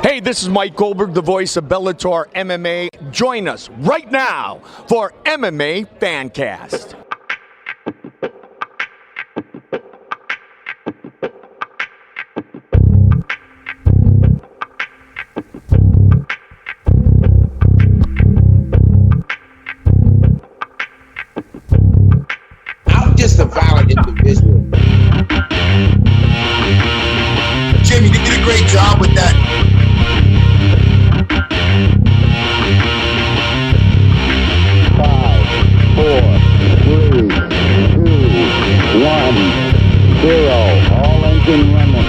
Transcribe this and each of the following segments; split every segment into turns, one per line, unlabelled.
Hey, this is Mike Goldberg, the voice of Bellator MMA. Join us right now for MMA FanCast.
I'm just a violent individual. Jimmy, you did a great job with that.
5, 4, 3, 2, 1, 0. All engine running.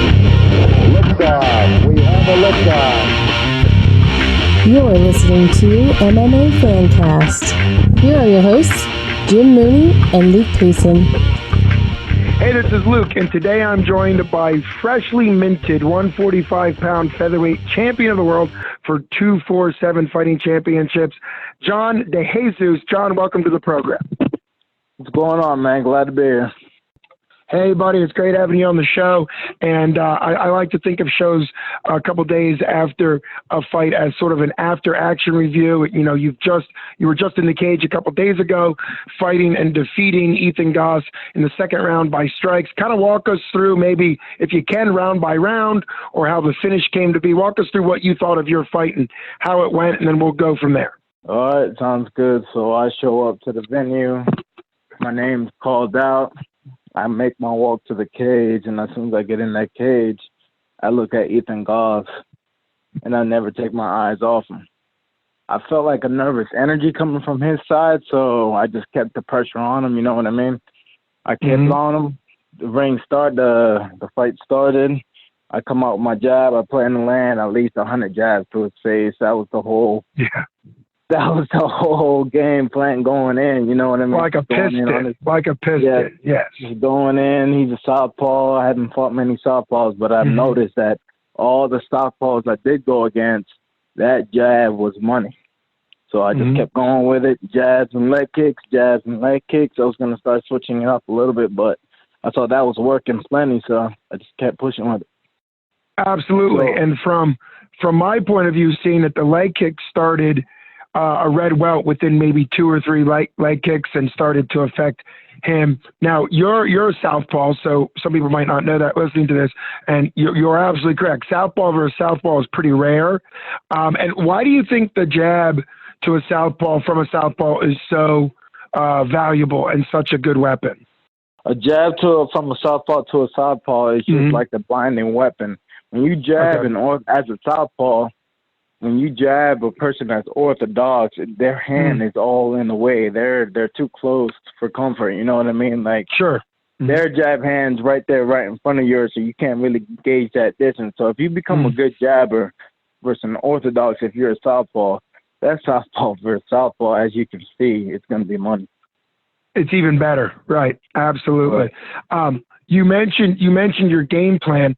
Liftoff. We have a liftoff.
You're listening to MMA FanCast. Here are your hosts, Jim Mooney and Luke Payson.
Hey, this is Luke, and today I'm joined by freshly minted 145-pound featherweight champion of the world for 247 Fighting Championships, John DeJesus. John, welcome to the program.
What's going on, man? Glad to be here.
Hey, buddy, it's great having you on the show, and I like to think of shows a couple days after a fight as sort of an after-action review. You know, you were just in the cage a couple days ago, fighting and defeating Ethan Goss in the second round by strikes. Kind of walk us through, maybe, if you can, round by round, or how the finish came to be. Walk us through what you thought of your fight and how it went, and then we'll go from there.
All right, sounds good. So I show up to the venue. My name's called out. I make my walk to the cage, and as soon as I get in that cage, I look at Ethan Goss, and I never take my eyes off him. I felt like a nervous energy coming from his side, so I just kept the pressure on him, you know what I mean? I kept on him. The ring started, the fight started. I come out with my jab. I plan to land at least 100 jabs to his face. That was the whole game plan going in, you know what I mean?
Like a piston, yes.
He's going in, he's a southpaw. I haven't fought many southpaws, but I've noticed that all the southpaws I did go against, that jab was money. So I just kept going with it, jabs and leg kicks. I was going to start switching it up a little bit, but I thought that was working plenty, so I just kept pushing with it.
Absolutely. So, and from my point of view, seeing that the leg kick started a red welt within maybe 2 or 3 leg kicks and started to affect him. Now, you're a southpaw, so some people might not know that listening to this, and you're absolutely correct. Southpaw versus southpaw is pretty rare. And why do you think the jab to a southpaw from a southpaw is so valuable and such a good weapon?
A jab from a southpaw to a southpaw is just like a blinding weapon. When you jab as a southpaw, when you jab a person that's orthodox, their hand is all in the way. They're too close for comfort. You know what I mean? Like, their jab hand's right there, right in front of yours, so you can't really gauge that distance. So if you become a good jabber versus an orthodox, if you're a southpaw, that southpaw versus southpaw, as you can see, it's going to be money.
It's even better, right? Absolutely. Right. You mentioned your game plan.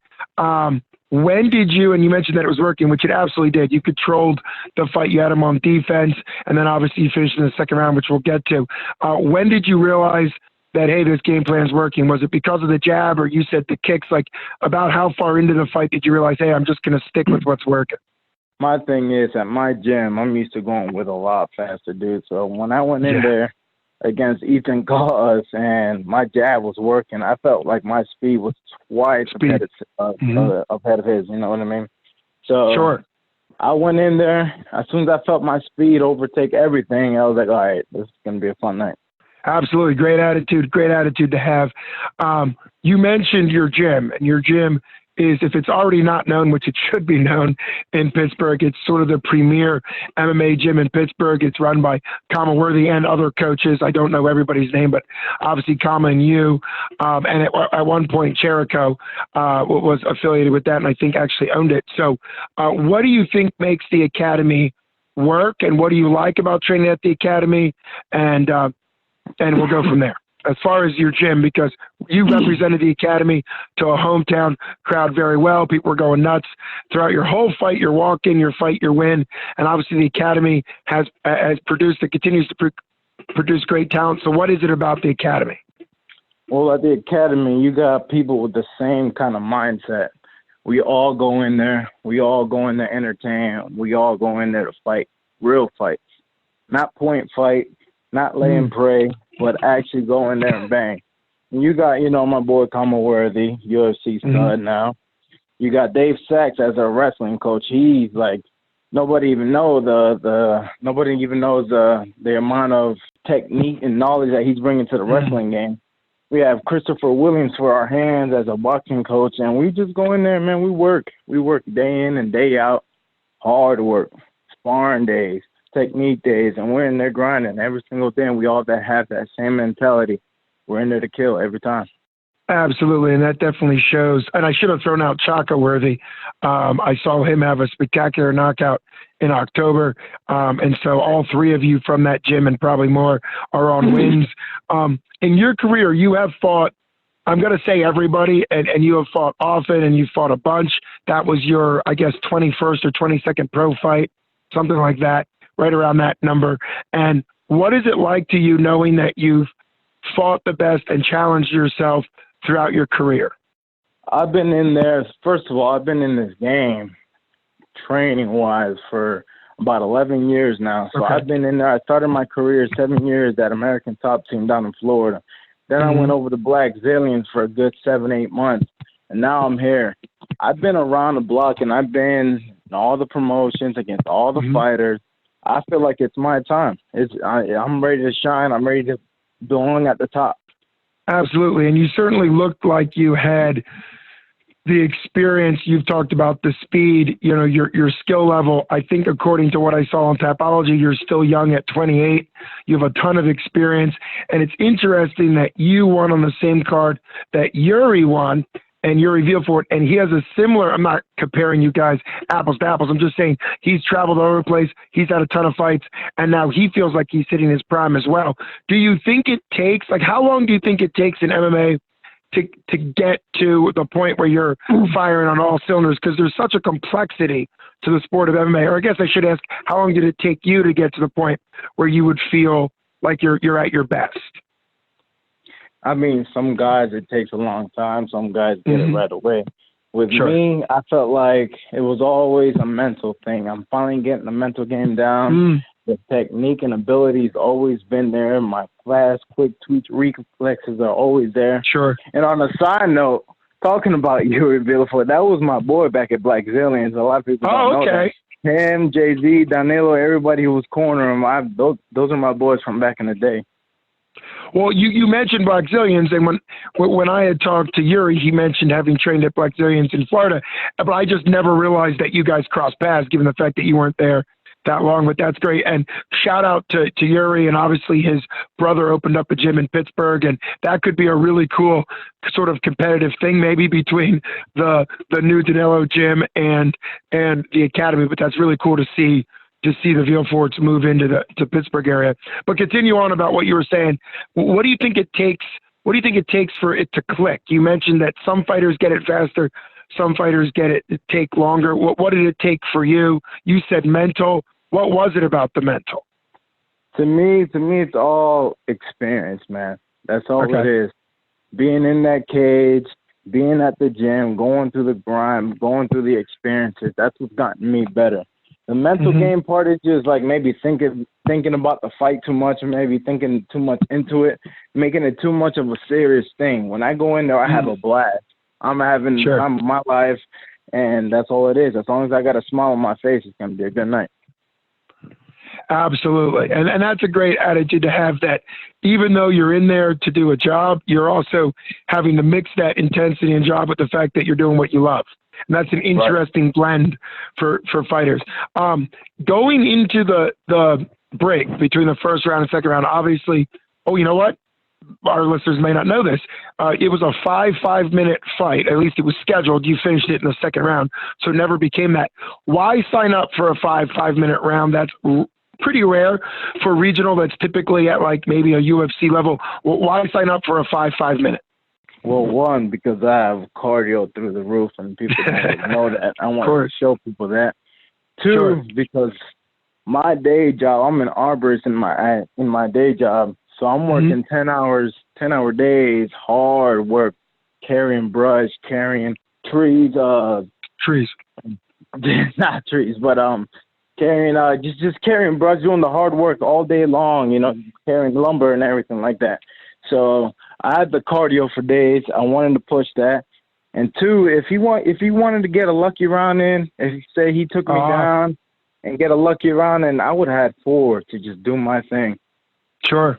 When did you, and you mentioned that it was working, which it absolutely did. You controlled the fight. You had him on defense, and then obviously you finished in the second round, which we'll get to. When did you realize that, hey, this game plan is working? Was it because of the jab, or you said the kicks? Like, about how far into the fight did you realize, hey, I'm just going to stick with what's working?
My thing is, at my gym, I'm used to going with a lot faster dude. So when I went in there against Ethan Goss and my jab was working, I felt like my speed was twice ahead of his, you know what I mean? So I went in there. As soon as I felt my speed overtake everything, I was like, all right, this is going to be a fun night.
Absolutely. Great attitude to have. You mentioned your gym, and your gym is, if it's already not known, which it should be known in Pittsburgh, it's sort of the premier MMA gym in Pittsburgh. It's run by Khama Worthy and other coaches. I don't know everybody's name, but obviously Khama and you. And at one point, Cherico was affiliated with that, and I think actually owned it. So what do you think makes the academy work, and what do you like about training at the academy? And we'll go from there. As far as your gym, because you represented the academy to a hometown crowd very well. People were going nuts throughout your whole fight, your walk-in, your fight, your win. And obviously the academy has produced and continues to produce great talent. So what is it about the academy?
Well, at the academy, you got people with the same kind of mindset. We all go in there. We all go in there to entertain. We all go in there to fight, real fights. Not point fight, not lay and pray, but actually go in there and bang. And you got, my boy Khama Worthy, UFC stud now. You got Dave Sachs as a wrestling coach. He's like, nobody even knows the amount of technique and knowledge that he's bringing to the wrestling game. We have Christopher Williams for our hands as a boxing coach, and we just go in there, man. We work day in and day out, hard work, sparring days, technique days, and we're in there grinding every single day. And we all have that same mentality. We're in there to kill every time.
Absolutely, and that definitely shows. And I should have thrown out Khama Worthy. I saw him have a spectacular knockout in October, and so all three of you from that gym and probably more are on wins. In your career, you have fought, I'm going to say everybody, and you have fought often, and you fought a bunch. That was your, I guess, 21st or 22nd pro fight, something like that, right around that number. And what is it like to you knowing that you've fought the best and challenged yourself throughout your career?
I've been in there, first of all, I've been in this game training-wise for about 11 years now. So I've been in there. I started my career 7 years at American Top Team down in Florida. Then I went over to Black Zillions for a good 7-8 months, and now I'm here. I've been around the block, and I've been in all the promotions against all the fighters. I feel like it's my time. I'm ready to shine. I'm ready to belong at the top.
Absolutely, and you certainly looked like you had the experience. You've talked about the speed, your skill level. I think according to what I saw on Tapology, you're still young at 28. You have a ton of experience, and it's interesting that you won on the same card that Yuri won, and Yuri Vielfort, and he has a similar, I'm not comparing you guys apples to apples, I'm just saying he's traveled all over the place, he's had a ton of fights, and now he feels like he's hitting his prime as well. Do you think it takes, how long do you think it takes in MMA to get to the point where you're firing on all cylinders? Because there's such a complexity to the sport of MMA. Or I guess I should ask, how long did it take you to get to the point where you would feel like you're at your best?
I mean, some guys, it takes a long time. Some guys get it right away. With me, I felt like it was always a mental thing. I'm finally getting the mental game down. The technique and ability's always been there. My fast, quick twitch reflexes are always there. And on a side note, talking about Yuri Vielfort, that was my boy back at Black Zillions. A lot of people don't know that. Him, Jay-Z, Danilo, everybody who was cornering him, those are my boys from back in the day.
Well, you mentioned Black Zillions, and when I had talked to Yuri, he mentioned having trained at Black Zillions in Florida, but I just never realized that you guys crossed paths, given the fact that you weren't there that long. But that's great, and shout out to Yuri, and obviously his brother opened up a gym in Pittsburgh, and that could be a really cool sort of competitive thing, maybe between the new Danilo gym and the academy. But that's really cool to see the Vielforts move into the Pittsburgh area. But continue on about what you were saying. What do you think it takes? What do you think it takes for it to click? You mentioned that some fighters get it faster, some fighters get it take longer. What did it take for you? You said mental. What was it about the mental?
To me, it's all experience, man. That's all it is. Being in that cage, being at the gym, going through the grind, going through the experiences. That's what's gotten me better. The mental game part is just like maybe thinking about the fight too much, or maybe thinking too much into it, making it too much of a serious thing. When I go in there, I have a blast. I'm having my life, and that's all it is. As long as I got a smile on my face, it's going to be a good night.
Absolutely. And that's a great attitude to have, that even though you're in there to do a job, you're also having to mix that intensity and job with the fact that you're doing what you love. And that's an interesting blend for fighters. Going into the break between the first round and second round, obviously, you know what? Our listeners may not know this. It was a 5-minute fight. At least it was scheduled. You finished it in the second round, so it never became that. Why sign up for a 5-minute round? That's pretty rare for regional. That's typically at like maybe a UFC level. Why sign up for a 5-minute?
Well, one, because I have cardio through the roof, and people don't know that. I want to show people that. Two, because my day job, I'm an arborist in my day job, so I'm working 10-hour days, hard work, carrying brush, carrying trees,
Trees.
Not trees, but carrying just carrying, bro, doing the hard work all day long, carrying lumber and everything like that. So I had the cardio for days. I wanted to push that. And two, if he wanted to get a lucky round in, if he say he took me down and get a lucky round in, I would have had 4 to just do my thing.
Sure.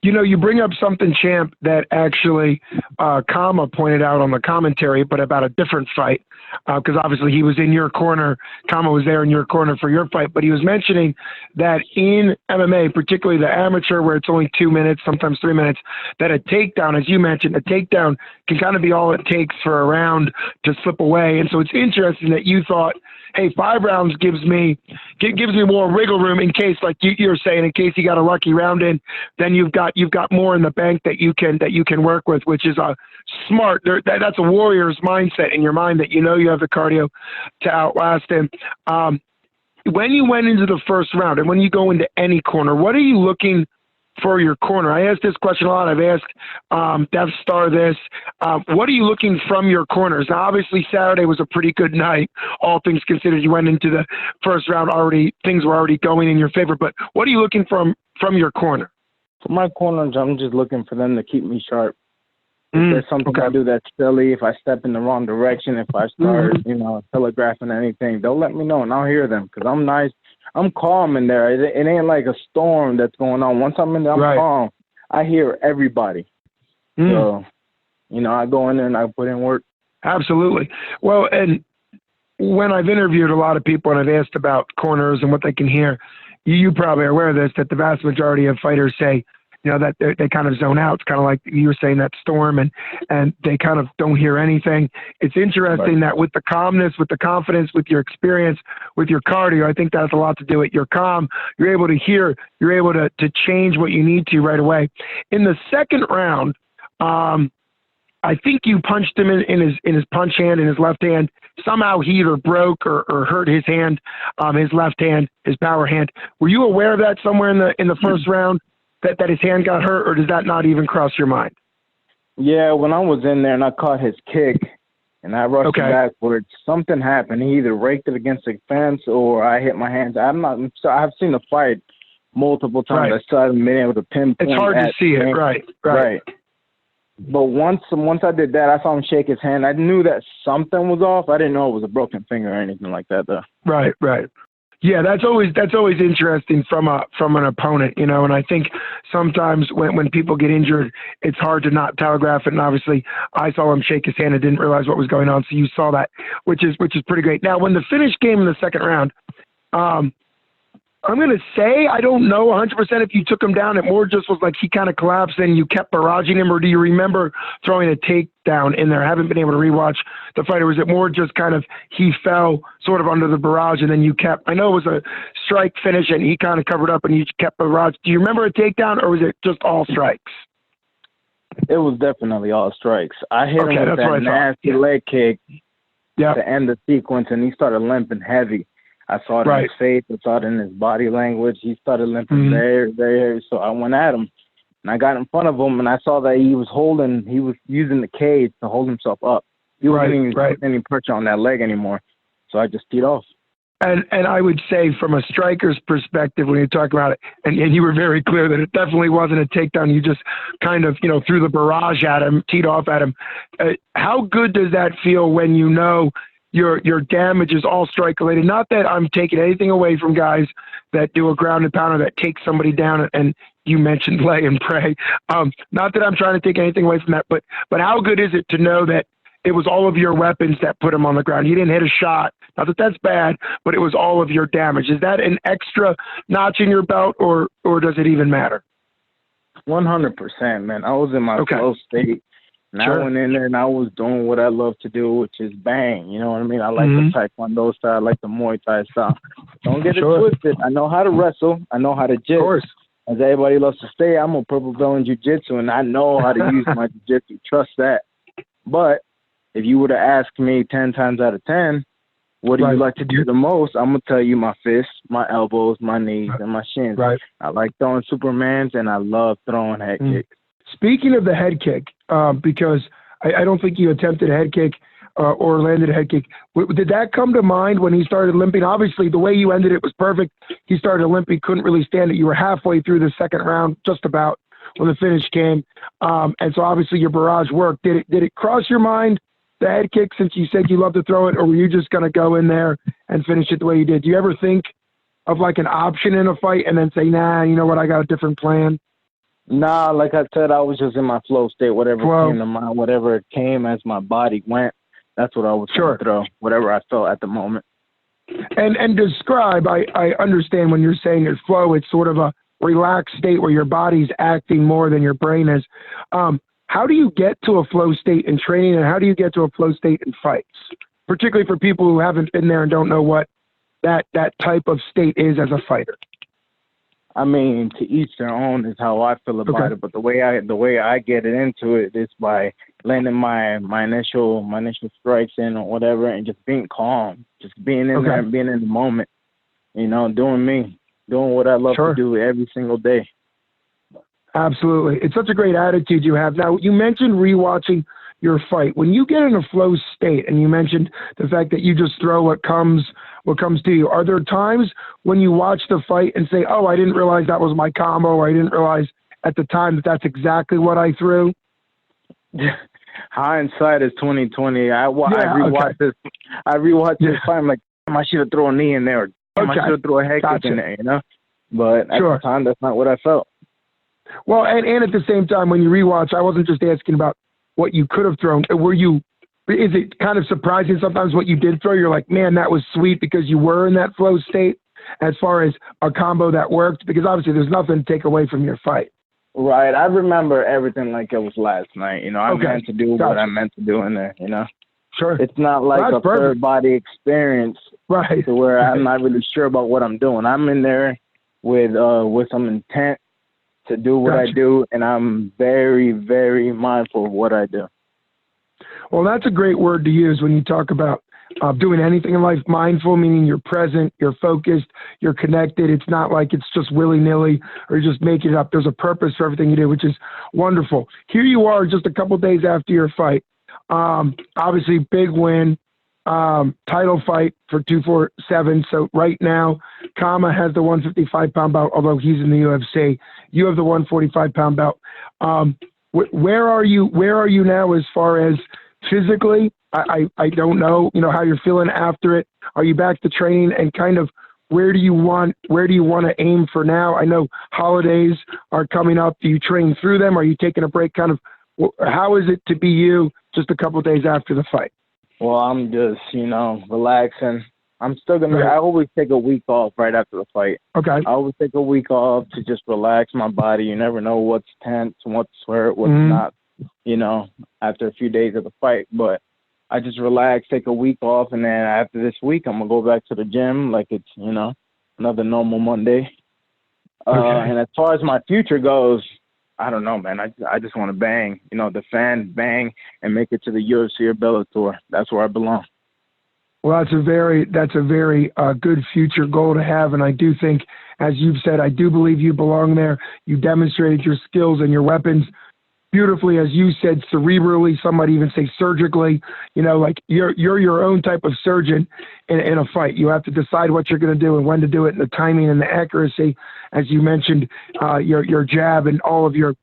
You bring up something, champ, that actually Khama pointed out on the commentary, but about a different fight, because obviously he was in your corner. Khama was there in your corner for your fight, but he was mentioning that in MMA, particularly the amateur, where it's only 2 minutes, sometimes 3 minutes, that a takedown, as you mentioned, a takedown can kind of be all it takes for a round to slip away. And so it's interesting that you thought, hey, 5 rounds gives me more wiggle room in case, like you're saying, in case you got a lucky round in, then you've got more in the bank that you can work with, which is a smart. That's a warrior's mindset in your mind, that you have the cardio to outlast him. When you went into the first round, and when you go into any corner, what are you looking for your corner? I asked this question a lot. I've asked Death Star this. What are you looking from your corners? Now, obviously, Saturday was a pretty good night, all things considered. You went into the first round things were already going in your favor. But what are you looking from your corner?
For my corners, I'm just looking for them to keep me sharp. If there's something I do that's silly, if I step in the wrong direction, if I start, telegraphing anything, they'll let me know, and I'll hear them, because I'm nice. I'm calm in there. It ain't like a storm that's going on. Once I'm in there, I'm calm. I hear everybody. So, I go in there and I put in work.
Absolutely. Well, and when I've interviewed a lot of people and I've asked about corners and what they can hear, you probably are aware of this, that the vast majority of fighters say, that they kind of zone out. It's kind of like you were saying, that storm, and they kind of don't hear anything. It's interesting that with the calmness, with the confidence, with your experience, with your cardio, I think that has a lot to do with it. You're calm. You're able to hear. You're able to change what you need to right away. In the second round, I think you punched him in his punch hand, in his left hand. Somehow he either broke or hurt his hand, his left hand, his power hand. Were you aware of that somewhere in the first round, that his hand got hurt, or does that not even cross your mind?
Yeah, when I was in there and I caught his kick and I rushed backwards, something happened. He either raked it against the fence or I hit my hands. I've seen the fight multiple times. I still haven't been able to pinpoint.
It's hard to see it, right.
But once I did that, I saw him shake his hand. I knew that something was off. I didn't know it was a broken finger or anything like that, though.
Right. Yeah, that's always interesting from an opponent, and I think sometimes when people get injured, it's hard to not telegraph it. And obviously, I saw him shake his hand and didn't realize what was going on, so you saw that, which is pretty great. Now, when the finish came in the second round, I'm going to say I don't know 100% if you took him down. It more just was like he kind of collapsed and you kept barraging him, or do you remember throwing a takedown in there? I haven't been able to rewatch the fight. Or was it more just kind of he fell sort of under the barrage and then you kept? I know it was a strike finish and he kind of covered up and you kept barrage. Do you remember a takedown, or was it just all strikes?
It was definitely all strikes. I hit him with that nasty leg kick to end the sequence, and he started limping heavy. I saw it in his face. I saw it in his body language. He started limping very, very heavy. So I went at him, and I got in front of him, and I saw that he was using the cage to hold himself up. He wasn't even putting any pressure on that leg anymore. So I just teed off.
And I would say from a striker's perspective, when you talk about it, and you were very clear that it definitely wasn't a takedown. You just kind of, threw the barrage at him, teed off at him. How good does that feel when your damage is all strike related? Not that I'm taking anything away from guys that do a ground and pounder that takes somebody down, and you mentioned lay and pray. Not that I'm trying to take anything away from that, but how good is it to know that it was all of your weapons that put him on the ground? You didn't hit a shot. Not that that's bad, but it was all of your damage. Is that an extra notch in your belt, or does it even matter?
100%, man. I was in my flow state. And I went in there and I was doing what I love to do, which is bang. You know what I mean? I like the Taekwondo style. I like the Muay Thai style. Don't get it twisted. I know how to wrestle. I know how to jiu. Of course. As everybody loves to say, I'm a purple belt in jiu-jitsu, and I know how to use my jiu-jitsu. Trust that. But if you would have asked me 10 times out of 10, what do you like to do the most? I'm going to tell you my fists, my elbows, my knees, and my shins. Right. I like throwing Supermans, and I love throwing head kicks.
Speaking of the head kick, because I don't think you attempted a head kick. or landed a head kick. Did that come to mind when he started limping? Obviously, the way you ended it was perfect. He started limping, couldn't really stand it. You were halfway through the second round, just about, when the finish came. And so obviously your barrage worked. Did it cross your mind, the head kick, since you said you love to throw it, or were you just going to go in there and finish it the way you did? Do you ever think of like an option in a fight and then say, nah, you know what, I got a different plan?
Nah, like I said, I was just in my flow state. Whatever came to mind, whatever came as my body went, that's what I was going to throw, whatever I felt at the moment.
And describe, I understand when you're saying it's flow, it's sort of a relaxed state where your body's acting more than your brain is. How do you get to a flow state in training, and how do you get to a flow state in fights, particularly for people who haven't been there and don't know what that type of state is as a fighter?
I mean, to each their own is how I feel about it. But the way I get it into it is by landing my initial strikes in or whatever, and just being calm, just being in there and being in the moment. You know, doing me, doing what I love to do every single day. Absolutely, it's such a great attitude you have. Now, you mentioned rewatching your fight. When you get in a flow state, and you mentioned the fact that you just throw what comes to you, are there times when you watch the fight and say, oh, I didn't realize that was my combo, or I didn't realize at the time that that's exactly what I threw? Hindsight is 20/20. I rewatch this fight. I'm like, I should have thrown a knee in there, or I should have thrown a head kick in there, you know? But at the time, that's not what I felt. Well, and at the same time, when you rewatch, I wasn't just asking about what you could have thrown. Is it kind of surprising sometimes what you did throw? You're like, man, that was sweet because you were in that flow state as far as a combo that worked? Because obviously there's nothing to take away from your fight. Right. I remember everything like it was last night. You know, I meant to do what I meant to do in there, you know? Sure. It's not like a third body experience to where I'm not really sure about what I'm doing. I'm in there with some intent to do what I do, and I'm very, very mindful of what I do. Well, that's a great word to use when you talk about doing anything in life. Mindful, meaning you're present, you're focused, you're connected. It's not like it's just willy-nilly or you're just making it up. There's a purpose for everything you do, which is wonderful. Here you are just a couple days after your fight. Obviously, big win, title fight for 247. So right now, Khama has the 155-pound belt, although he's in the UFC. You have the 145-pound belt. Where are you now as far as physically? I don't know, how you're feeling after it. Are you back to training, and kind of where do you want to aim for now? I know holidays are coming up. Do you train through them? Are you taking a break? Kind of, how is it to be you just a couple days after the fight? Well, I'm just, relaxing. I'm still going to, I always take a week off right after the fight. Okay. I always take a week off to just relax my body. You never know what's tense and what's hurt, what's not, after a few days of the fight. But I just relax, take a week off, and then after this week, I'm going to go back to the gym like it's, another normal Monday. And as far as my future goes, I don't know, man. I just want to bang, defend, bang, and make it to the UFC or Bellator. That's where I belong. Well, that's a very good future goal to have, and I do think, as you've said, I do believe you belong there. You demonstrated your skills and your weapons beautifully, as you said, cerebrally. Some might even say surgically. Like you're your own type of surgeon in a fight. You have to decide what you're going to do and when to do it, and the timing and the accuracy, as you mentioned, your jab and all of your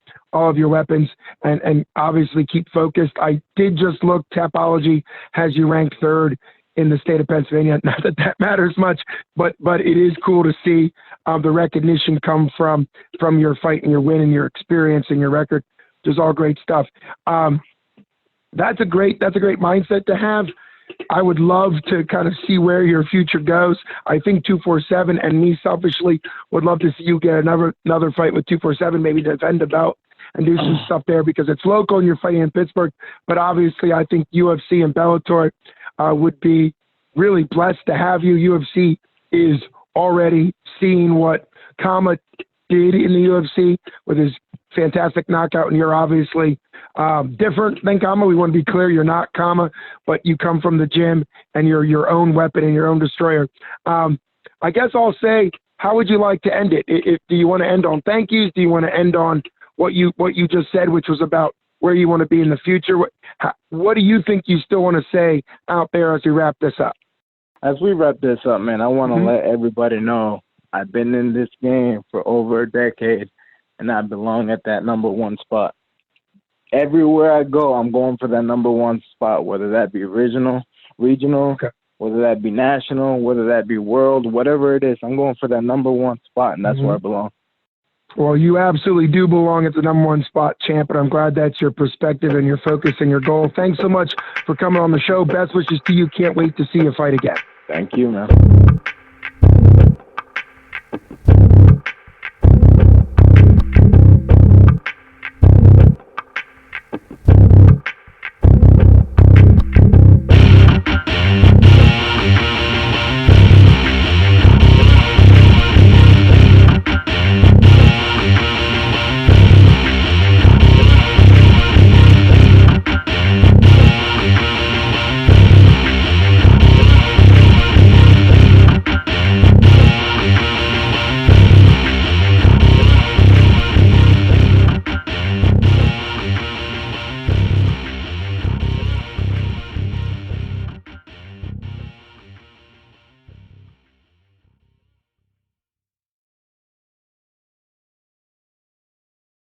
weapons, and obviously keep focused. I did just look. Tapology has you ranked third in the state of Pennsylvania. Not that matters much, but it is cool to see the recognition come from your fight and your win and your experience and your record. Just all great stuff. That's a great mindset to have. I would love to kind of see where your future goes. I think 247, and me selfishly would love to see you get another fight with 247, maybe defend the belt and do some stuff there, because it's local and you're fighting in Pittsburgh. But obviously, I think UFC and Bellator would be really blessed to have you. UFC is already seeing what Khama did in the UFC with his fantastic knockout, and you're obviously different than Khama. We want to be clear, you're not Khama, but you come from the gym and you're your own weapon and your own destroyer. I guess I'll say, how would you like to end it? Do you want to end on thank yous? Do you want to end on what you just said, which was about
where you want to be in the future? What do you think you still want to say out there as we wrap this up?
As we wrap this up, man, I want to let everybody know I've been in this game for over a decade, and I belong at that number one spot. Everywhere I go, I'm going for that number one spot, whether that be regional, whether that be national, whether that be world, whatever it is. I'm going for that number one spot, and that's where I belong.
Well, you absolutely do belong at the number one spot, champ, and I'm glad that's your perspective and your focus and your goal. Thanks so much for coming on the show. Best wishes to you. Can't wait to see you fight again.
Thank you, man.